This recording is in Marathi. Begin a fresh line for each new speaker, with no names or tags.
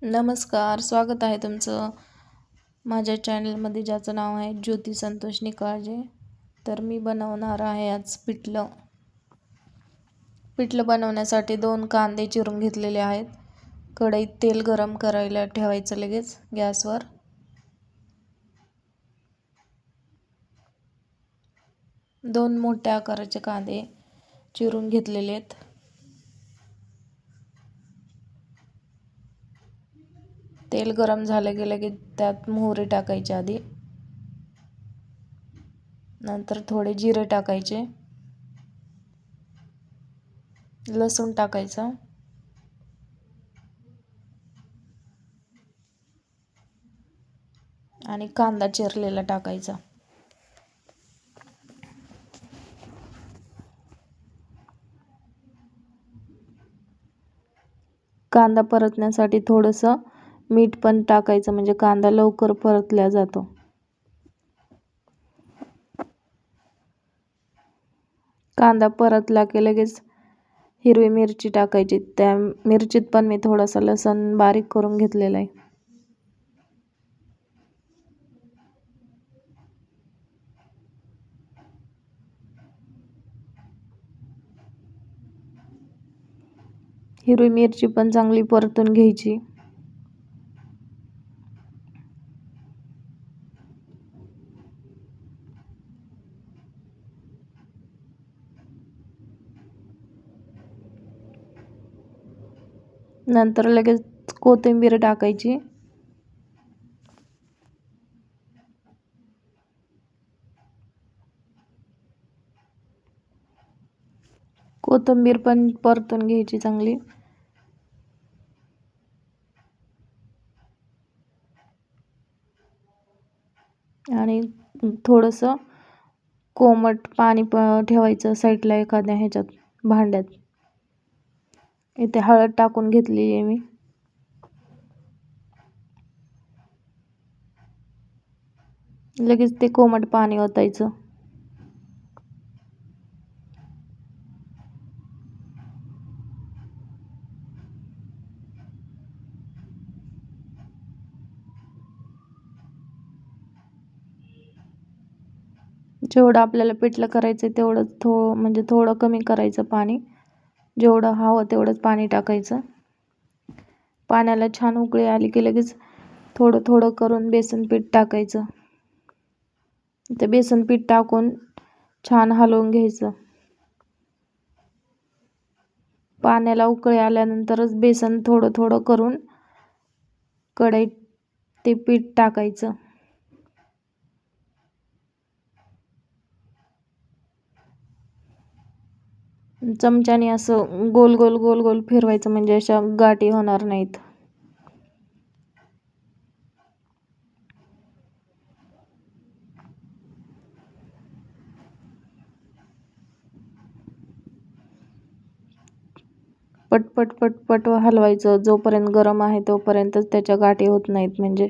नमस्कार, स्वागत आहे तुमचं माझ्या चॅनलमध्ये, ज्याचं नाव आहे ज्योती संतोष निकाळजे. तर मी बनवणार आहे आज पिठलं. बनवण्यासाठी 2 कांदे चिरून घेतलेले आहेत. कढईत तेल गरम करायला ठेवायचं लगेच गॅसवर. दोन मोठ्या आकाराचे कांदे चिरून घेतलेले आहेत. तेल गरम झालं की लगेच त्यात मोहरी टाकायची आधी. नंतर थोडे जिरे टाकायचे, लसूण टाकायचा आणि कांदा चिरलेला टाकायचा. कांदा परतण्यासाठी थोडंसं मीठ पण टाकायचं, म्हणजे कांदा लवकर परतला जातो. कांदा परतला की लगेच हिरवी मिरची टाकायची. त्या मिरचीत पण मी थोडासा लसूण बारीक करून घेतलेला आहे. हिरवी मिरची पण चांगली परतून घ्यायची. नंतर लगेच कोथिंबीर टाकायची. कोथिंबीर पण परतून घ्यायची चांगली. आणि थोडंसं कोमट पाणी ठेवायचं साईडला एखाद्या ह्याच्यात भांड्यात. इथे हळद टाकून घेतली आहे मी. लगेच ते कोमट पाणी ओतायचं. जेवढं आपल्याला पिठलं करायचं तेवढं म्हणजे थोडं कमी करायचं पाणी. जेवढं हवं तेवढंच पाणी टाकायचं. पाण्याला छान उकळी आली की लगेच थोडं थोडं करून बेसन पीठ टाकायचं. ते बेसन पीठ टाकून छान हलवून घ्यायचं. पाण्याला उकळी आल्यानंतरच बेसन थोडं थोडं करून कढईत ते पीठ टाकायचं. चमच्याने असं गोल गोल गोल गोल फिरवायचं, म्हणजे अशा गाठी होणार नाहीत. पटपट पटपट हलवायचं. जोपर्यंत गरम आहे तोपर्यंतच त्याच्या गाठी होत नाहीत. म्हणजे